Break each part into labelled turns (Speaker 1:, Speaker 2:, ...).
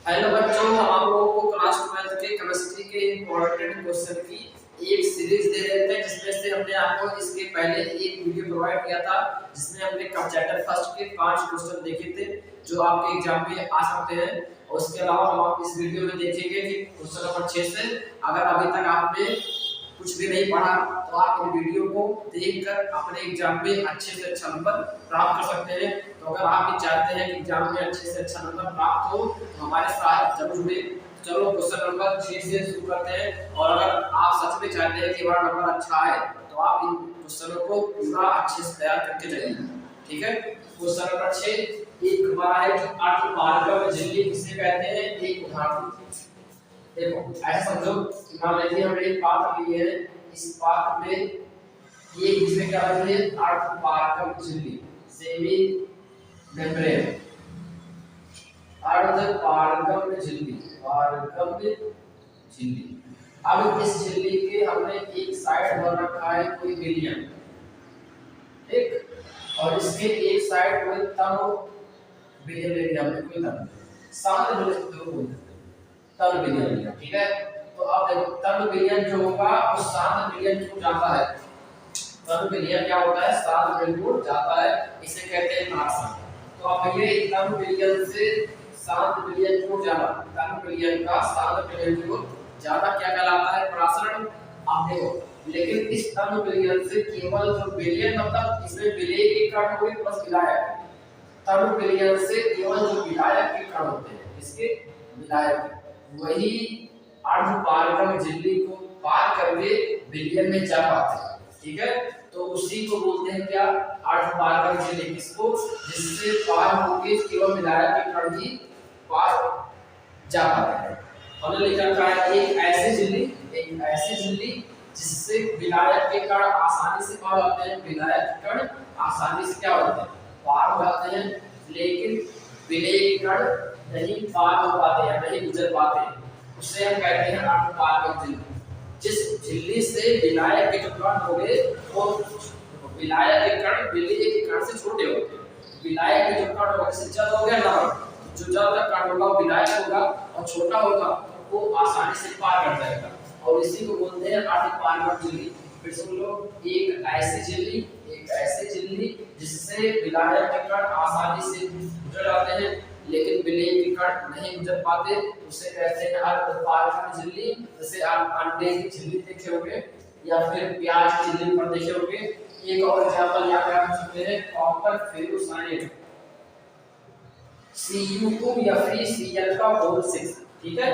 Speaker 1: Hello बच्चों, हम आप लोगों को क्लास 12 के केमिस्ट्री के इम्पोर्टेंट क्वेश्चन की एक सीरीज दे रहे थे, जिसमें से हमने आपको इसके पहले एक वीडियो प्रोवाइड किया था जिसमें हमने चैप्टर फर्स्ट के 5 क्वेश्चन देखे थे जो आपके एग्जाम में आ सकते हैं। और उसके अलावा हम आप इस वीडियो में देखेंगे कि क्वेश्चन नंबर 6 से अगर अभी तक आपने कुछ भी नहीं पढ़ा तो आप इन वीडियो को देखकर अपने एग्जाम में अच्छे से अच्छा नंबर प्राप्त कर सकते हैं। तो अगर आप भी चाहते हैं कि एग्जाम में अच्छे से अच्छा नंबर प्राप्त हो तो हमारे साथ जरूर जुड़े। चलो क्वेश्चन नंबर 6 से शुरू करते हैं। और अगर आप सच में चाहते हैं कि हमारा नंबर अच्छा आए तो आप इन क्वेश्चनों को पूरा अच्छे से तैयार करके चलिए। ठीक है, क्वेश्चन नंबर 6 एक हमारा है कि अर्धपारगम झिल्ली किसे कहते हैं। एक उदाहरण देखो, ऐसा समझो कि मान लीजिए हमने एक पात्र लिए है, इस पात्र में ये इसमें क्या है, अर्धपारगम झिल्ली, सेमी मेम्ब्रेन, अर्धपारगम झिल्ली, पारगम झिल्ली। अब इस झिल्ली के हमने एक साइड बन रखा है कोई विलियम, ठीक, और इसके एक साइड कोई तब विलियम ले लिया हमने, कोई तब सामने बोले तब विलियन, ठीक है। तो अब देखो तब विलियन जो होगा वो सात विलियन को जाता है। तब विलियन क्या होता है, सात विलियन को जाता है, इसे कहते हैं परासरण। तो अब ये तब विलियन से सात विलियन को जाना, तब विलियन का सात विलियन को जाना क्या कहलाता है, परासरण। आप देखो लेकिन इस तब विलियन से केवल जो विलियन मतलब इसमें विलेय के कण हुए प्लस विलायक, तब विलियन से केवल जो विलायक के कण होते हैं, इसके विलायक वही अर्धपारगम झिल्ली को पार करके विलियन में जा पाते हैं। ठीक है, तो उसी को बोलते हैं क्या, अर्धपारगम झिल्ली। किसको, जिससे पार होके केवल विलायक के कण ही पार जा पाते हैं। हमने लिखा है एक ऐसी झिल्ली जिससे विलायक के कण आसानी से पार होते हैं, विलायक के कण आसानी से क्या होते हैं, पार हो जाते हैं, लेकिन विलेय के कण नहीं पार हो पाते हैं, नहीं गुजर पाते, उसे हम कहते हैं अर्धपारगम झिल्ली। जिस झिल्ली से विलायक के जो कण होंगे वो विलायक के कण विलेय के कण से छोटे होते हैं। विलायक के जो कण होगा, जैसे जल हो गया ना, जो जल का कण होगा वो विलायक होगा और छोटा होगा, वो आसानी से पार कर जाएगा, और इसी को बोलते हैं अर्धपारगम झिल्ली। फिर सुन लो, एक ऐसी झिल्ली जिससे विलायक के कण आसानी से गुजर जाते हैं लेकिन विलेय के कण नहीं गुजर पाते, उसे कहते हैं अर्धपारगम झिल्ली। जैसे आप अंडे की झिल्ली देखे होंगे या फिर प्याज की झिल्ली पर देखे होंगे। एक और एग्जांपल यहाँ पे आप सकते हैं, कॉपर फेरोसाइनेट Cu2 या फिर Cl का होल 6। ठीक है,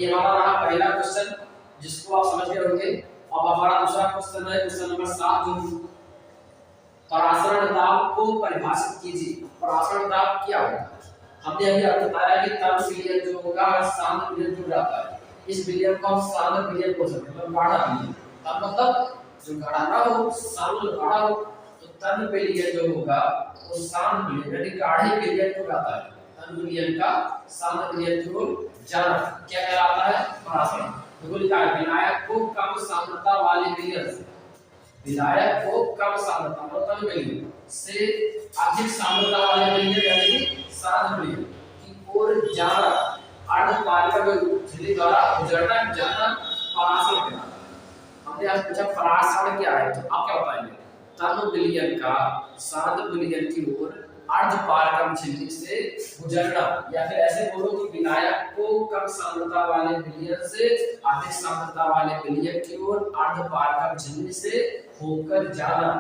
Speaker 1: ये हमारा रहा पहला क्वेश्चन जिसको आप समझ गए होंगे। अब हमारा दूसरा क्वेश्चन है क्वेश्चन नंबर 7, परासरण दाब को परिभाषित कीजिए। परासरण दाब क्या होता है, हमने अभी आपको बताया कि तब विलियन जो होगा शांत विलियन जुड़ जाता है, इस विलियन को हम शांत विलियन बोल सकते हैं, मतलब गाढ़ा विलियन। तब मतलब जो गाढ़ा ना हो, शांत गाढ़ा हो, तो तब विलियन जो होगा वो शांत विलियन यानी गाढ़े विलियन को जाता है। तब विलियन का शांत विलियन को जाना क्या कहलाता है, परासरण। तो लिखा है विलायक को कम सांद्रता वाले विलियन से, विलायक को कम सांद्रता मतलब विलियन से अधिक सांद्रता वाले विलियन यानी सात विलियन की ओर जाना अर्धपारगम झिल्ली द्वारा गुजरना जाना परासरण कहलाता है। हमने आज पूछा परासरण क्या है, तो आप क्या बताएंगे, तब विलियन का सात विलियन की ओर अर्धपारगम झिल्ली से गुजरना, या फिर ऐसे बोलो कि विलायक को कम सांद्रता वाले विलियन से अधिक सांद्रता वाले विलियन की ओर अर्धपारगम झिल्ली से होकर जाना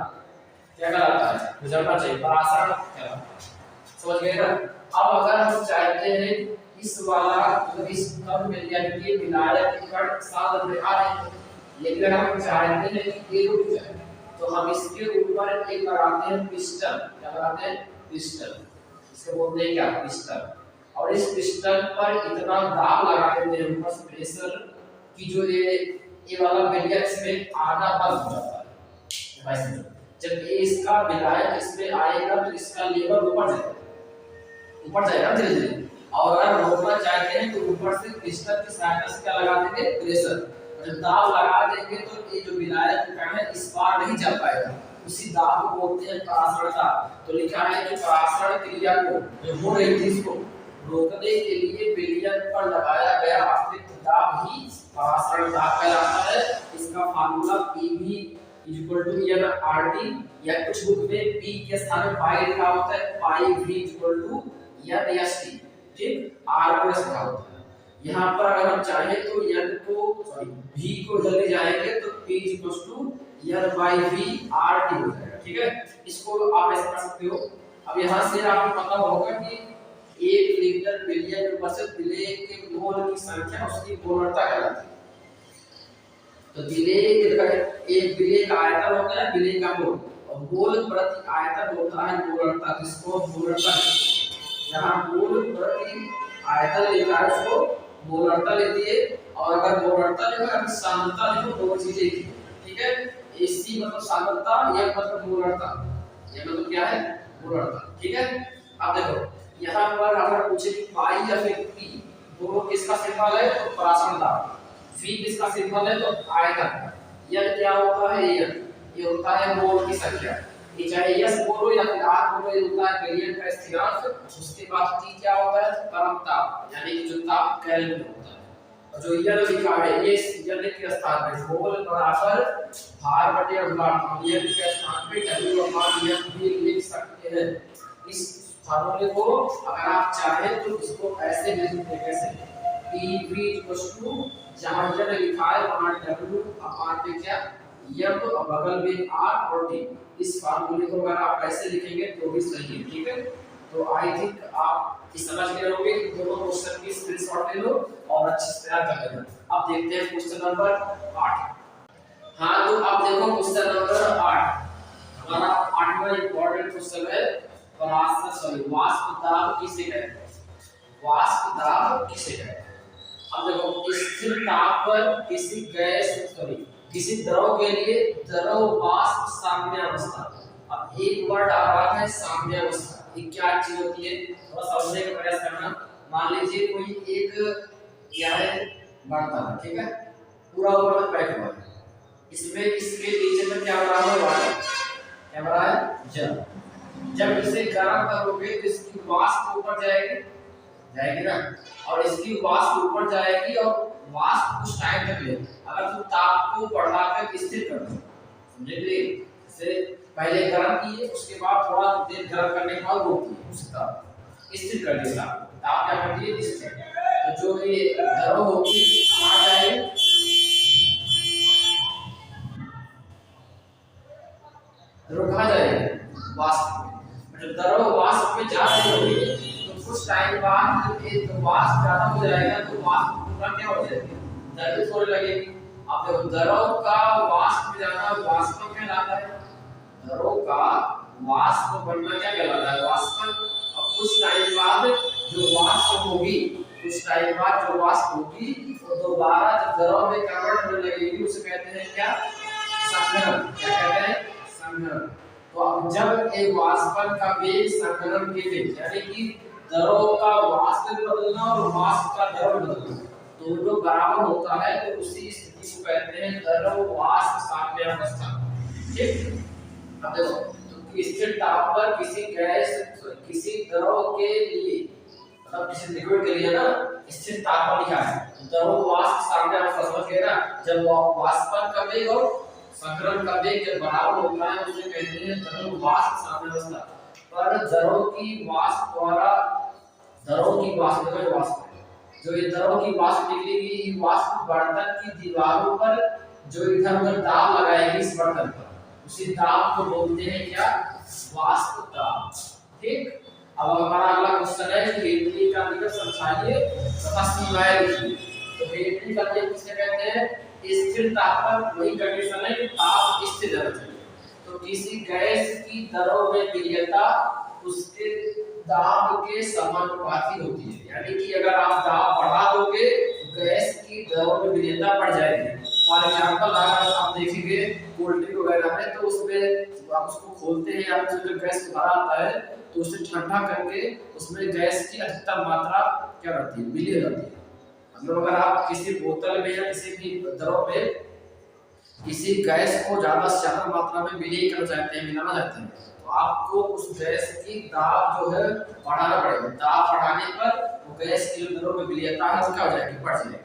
Speaker 1: क्या कहलाता है, गुजरना चाहिए, परासरण कहलाता है। समझ गए ना। अब अगर हम चाहते हैं इस वाला मतलब इस तब विलियन के विलायक के कण साथ में आ रहे हैं, लेकिन हम चाहते हैं कि ये रुक जाए, तो हम इसके ऊपर एक लगाते हैं पिस्टन। क्या लगाते हैं, पिस्टन। इसको बोलते हैं क्या, पिस्टन। और इस पिस्टन पर इतना दाब लगा देते हैं ऊपर से प्रेशर कि जो ये वाला विलियन इसमें आना बंद हो जाता है। जब ये इसका विलायक इसमें आएगा तो इसका लेवल ऊपर जाएगा धीरे धीरे। और अगर रोकना चाहते हैं तो ऊपर से पिस्टन की सहायता से क्या लगा देंगे, प्रेशर। जब दाब लगा देंगे तो ये जो विलायक कण है इस पार नहीं जा पाएगा, उसी दाब को बोलते हैं परासरण दाब। तो लिखा है कि परासरण क्रिया को जो हो रही थी इसको रोकने के लिए विलियन equal to n r t, या कुछ बुक में पी के स्थान में पाई लिखा होता है, pi v equal to n s t, ठीक, आर को लिखा होता है। यहाँ पर अगर हम चाहें तो एन को सॉरी वी को जल्दी जाएंगे तो P equal to N by V R T हो जाएगा, ठीक है। इसको आप ऐसे कर सकते हो। अब यहाँ से आपको पता होगा कि 1 लीटर बिलियन में बचत विलेय के मोल की संख्या उसकी मोलरता कहलाती है। तो विलेय का एक विलेय का आयतन होता है विलेय का मोल, और मोल प्रति आयतन होता है मोलरता, जिसको मोलरता यहाँ मोल प्रति आयतन लिखा है उसको मोलरता लेती है। और अगर मोलरता लिखा है सांद्रता लिखो, दो चीजें लिखी, ठीक है। एसी मतलब सांद्रता, ये मतलब मोलरता, ये मतलब क्या है मोलरता, ठीक है। अब देखो यहाँ पर अगर पूछे कि पाई या फिर पी दोनों किसका सिंबल है तो परासरण दाब, वी किसका सिंबल है तो आयतन, यह क्या होता है ये होता है मोल की संख्या, ये चाहे यस मोल हो या फिर आर मोल हो, ये होता है विलेय का स्थिरांक। उसके बाद टी क्या होता है परम ताप, यानी कि जो ताप केल्विन होता है। और जो यह लिखा है ये यन के स्थान पे मोल बराबर भार बटे अनुपात, यन के स्थान पे w अपान यन भी लिख सकते हैं। इस फार्मूले को अगर आप चाहें तो इसको ऐसे लिख सकते हैं, कैसे PV जहां यन लिखा है वहां W अपान में क्या यम, तो बगल में R और T। इस फार्मूले को अगर आप ऐसे लिखेंगे तो भी सही है, ठीक है। तो आई थिंक आप इस समझ गए होंगे कि दोनों क्वेश्चन की स्क्रीनशॉट ले लो और अच्छे से तैयार कर लेना। अब देखते हैं क्वेश्चन नंबर 8। हां तो आप देखो क्वेश्चन नंबर 8 हमारा 8वां इंपॉर्टेंट क्वेश्चन है। वाष्प दाब किसे कहते हैं, वाष्प दाब किसे कहते हैं। अब देखो स्थिर ताप पर किसी गैस किसी द्रव के लिए द्रव वाष्प साम्यावस्था। अब एक वर्ड आ रहा है साम्यावस्था, ये क्या चीज होती है थोड़ा समझने का प्रयास करना। मान लीजिए कोई एक क्या है बर्तन है, ठीक है, पूरा ऊपर पैक हुआ है, इसमें इसके नीचे में क्या हो रहा है वाटर, क्या हो रहा है जल। जब इसे गर्म करोगे तो इसकी वाष्प ऊपर जाएगी ना, और इसकी वाष्प ऊपर जाएगी और वाष्प कुछ टाइम तक ले, अगर तुम ताप को बढ़ाकर स्थिर कर दो, समझे कि जैसे पहले गर्म किए उसके बाद थोड़ा देर गर्म करने के बाद रोक दिए, उसका स्थिर कर दिया, ताप क्या कर दिए स्थिर। तो जो ये द्रव होगी कहां जाएगी, द्रव कहां जाएगी वाष्प में। जब द्रव वाष्प में जा रही होगी कुछ टाइम बाद ये तो वाष्प ज्यादा हो जाएगा तो वाष्प पूरा क्या हो जाएगी द्रवित होने लगेगी। अब देखो द्रव का वाष्प में जाना वाष्प में कहलाता है, द्रव का वाष्प बनना क्या कहलाता है वाष्पन। अब कुछ टाइम बाद जो वाष्प होगी, कुछ टाइम बाद जो वाष्प होगी वो दोबारा जब द्रव में कन्वर्ट होने लगेगी उसे कहते हैं क्या संघनन, क्या कहते हैं संघनन। तो अब जब एक वाष्पन का वेग संघनन के वेग यानी कि द्रव का वाष्प बदलना और वाष्प का द्रव बदलना दोनों बराबर होता है तो उसी स्थिति को कहते हैं द्रव वाष्प साम्यावस्था, ठीक। अब देखो तो स्थिर ताप पर किसी द्रव के लिए मतलब किसी लिक्विड के लिए ना स्थिर ताप पर लिखा है द्रव वाष्प साम्यावस्था, समझ गए ना। जब वाष्पन का वेग और संघनन का वेग जब बराबर होता है उसे कहते हैं द्रव वाष्प साम्यावस्था। पर द्रव की वाष्प जो ये द्रव की वाष्प निकलेगी, वाष्प बर्तन की दीवारों पर जो इधर उधर दाब लगाएगी इस बर्तन पर, उसी दाब को बोलते हैं क्या वाष्प दाब, ठीक। अब हमारा अगला क्वेश्चन है कि हेनरी का नियम समझाइए तथा सीमाएं लिखिए। तो हेनरी का नियम किसे कहते हैं, स्थिर ताप पर वही कंडीशन है कि ताप स्थिर रहना चाहिए। तो किसी गैस की द्रव में विलेयता उसके दाब के समानुपाती होती है, यानी कि अगर आप दाब बढ़ा दोगे तो गैस की द्रव में विलेयता बढ़ जाएगी। फॉर एग्जांपल अगर आप देखेंगे कोल्ड ड्रिंक वगैरह में तो उसमें आप उसको खोलते हैं या फिर जब गैस भरा आता है तो उसे ठंडा करके उसमें गैस की अधिकतम मात्रा क्या रहती है मिली रहती है। मतलब अगर आप किसी बोतल में या किसी भी द्रव में किसी गैस को ज्यादा से ज्यादा मात्रा में विलीन करना चाहते हैं, मिलाना चाहते हैं, तो आपको उस गैस की दाब जो है बढ़ाना पड़ेगा। दाब बढ़ाने पर वो गैस की जो द्रव में विलीयता है वो क्या हो जाएगी बढ़ जाएगी।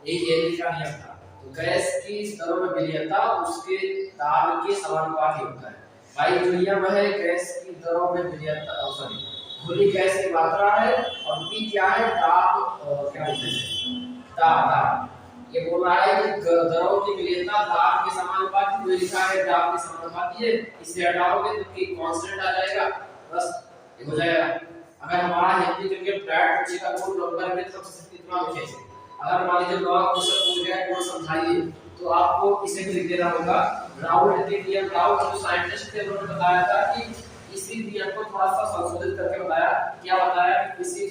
Speaker 1: यही हेनरी का नियम था। तो गैस की दरों में विलयनता उसके दाब के समानुपाती होता है। भाई जो नियम है गैस की दरों में विलयनता, सॉरी खुली गैस की मात्रा है, और पी क्या है, दाब, क्या बोलते हैं, दाब। ये बोल रहा है कि दरों की विलयनता दाब के समानुपाती, जो लिखा है दाब के समानुपाती है, इसे हटाओगे तो की कांस्टेंट आ जाएगा, बस ये हो जाएगा। अगर हमारा हिंदी क्रिकेट ब्रैड पूछेगा कोड नंबर में तो कितना लिखेंगे, अगर मान लीजिए लॉग क्वेश्चन पूछ गया कोड समझाइए तो आपको इसे भी लिख देना होगा। राउल्ट के नियम, राउल्ट जो साइंटिस्ट थे उन्होंने बताया था कि इसी नियम को थोड़ा सा संशोधित करके बताया। क्या बताया कि किसी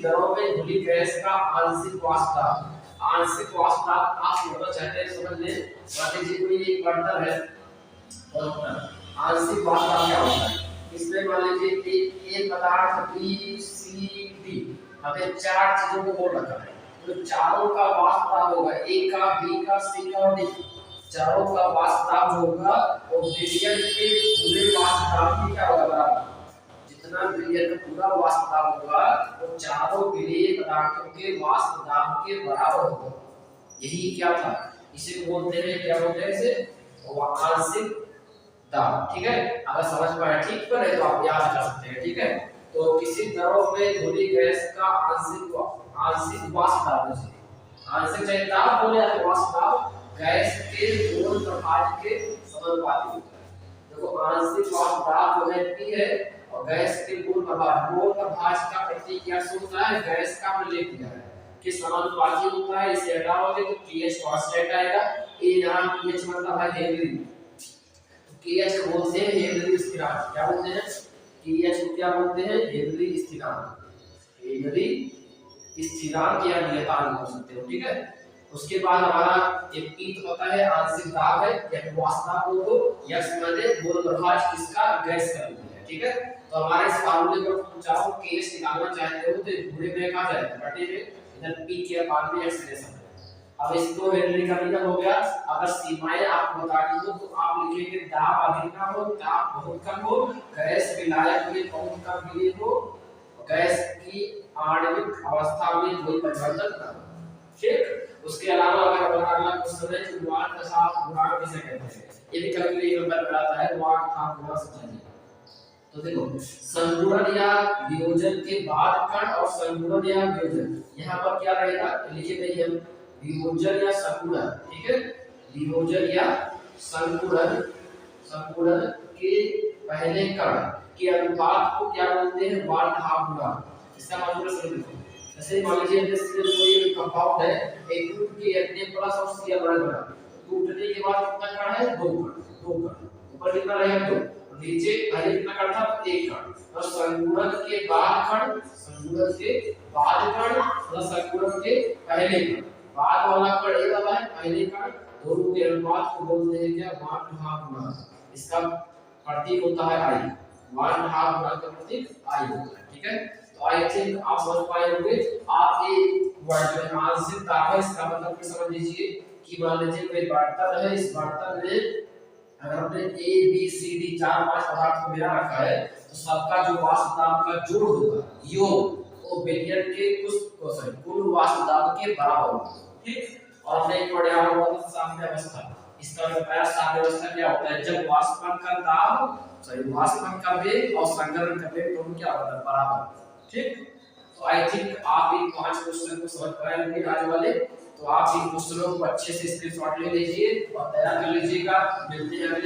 Speaker 1: दरों पे घुली गैस का आंशिक वाष्प दाब, आंशिक वाष्प दाब आप समझना चाहते हैं समझ लें। मान लीजिए कोई एक बर्तन है और आंशिक वाष्प दाब क्या होता है, इसमें मान लीजिए एक पदार्थ बी सी डी, हमें चार चीजों को बोल रखा है, तो चारों का वाष्प दाब होगा, ए का, बी का, सी का और डी, चारों का वाष्प दाब होगा और विलयन के पूरे वाष्प दाब की क्या होगा, बराबर। जितना विलयन का पूरा वाष्प दाब होगा वो चारों विलयन पदार्थों के वाष्प दाब के बराबर होगा। यही क्या था, इसे बोलते हैं, क्या बोलते हैं इसे, आंशिक दाब। ठीक है, अगर समझ में आया ठीक पर है तो आप याद कर सकते हैं। ठीक है, तो किसी द्रव में घुली गैस का आंशिक वाष्प दाब, आंशिक चाहे दाब बोले या वाष्प दाब, गैस के मोल प्रभाज के समानुपाती होता है। देखो आंशिक वाष्प दाब जो है P है और गैस के मोल प्रभाज का प्रतीक क्या होता है, गैस का हमने लिख दिया है कि समानुपाती होता है। इसे हटाओगे तो pH कांस्टेंट आएगा, ये यहां pH मतलब है हेनरी, pH को बोलते हैं हेनरी स्थिरांक। क्या बोलते हैं, pH को क्या बोलते हैं, हेनरी स्थिरांक, हेनरी स्थिरांक या नियतांक बोल सकते हो। ठीक है, उसके बाद हमारा एक P तो पता है आंशिक दाब है या वाष्प दाब हो, तो यक्स माने मोल प्रभाज किसका, गैस का है। ठीक है, तो हमारे इस फार्मूले को तुम चाहो pH निकालना चाहते हो तो पूरे में कहां जाएगा, बटे में, इधर P के पार में x ले सकते हैं। अब इसको हेनरी का नियम हो गया। अगर सीमाएं आपको बतानी हो तो आप लिखेंगे दाब अधिक ना हो, दाब बहुत कम हो, गैस विलायक में बहुत कम मिले हो, गैस की आणविक अवस्था में कोई परिवर्तन ना हो। ठीक, उसके अलावा अगर हमारा अगला क्वेश्चन है कि वाट तथा गुणांक किसे कहते हैं, ये भी कभी नंबर पर आता है, वाट था गुणा समझिए। तो देखो संगुणन या वियोजन के बाद कण और संगुणन या वियोजन, यहाँ पर क्या रहेगा लिखे नहीं हम, वियोजन या संगुणन। ठीक है, वियोजन या संगुणन, संगुणन के पहले कण के अनुपात को क्या बोलते हैं, वाट हाफ गुणा। इसका मतलब समझ लो, जैसे मान लीजिए कोई कंपाउंड है, एक ग्रुप के Na प्लस और Cl बड़ा, टूटने के बाद कितना कण है, दो कण, ऊपर कितना रहेगा, दो, नीचे पहले कितना कण था, एक कण, और संगुणन के बाद कण, संगुणन के बाद कण और संगुणन के पहले कण, बाद वाला कण ये वाला है, पहले कण, दोनों के अनुपात को बोलते हैं क्या, वाट हाफ गुणा। इसका प्रतीक होता है आई, वाट हाफ गुणा का प्रतीक आई होता है। ठीक है, तो आई थिंक आप समझ पाए होंगे। आप ये वर्ड में आंशिक दाब है, इसका मतलब समझ लीजिए कि मान लीजिए कोई बर्तन है, इस बर्तन में अगर हमने ए बी सी डी 4-5 पदार्थ को मिला रखा है तो सबका जो वाष्प दाब का जोड़ होगा, योग, वो विलयन के कुल वाष्प दाब के बराबर होगा। ठीक, और हमने एक पढ़ा हुआ था साम्य अवस्था, इसका बताया साम्य अवस्था क्या होता है, जब वाष्पन का दाब, वाष्पन का वेग और संकरण का वेग दोनों क्या होता है, बराबर। ठीक, तो आई थिंक आप इन 5 क्वेश्चन को समझ पाए होंगे आज वाले। तो आप इन क्वेश्चनों को अच्छे से स्क्रीनशॉट ले लीजिए और तैयार कर लीजिएगा। मिलते हैं अगले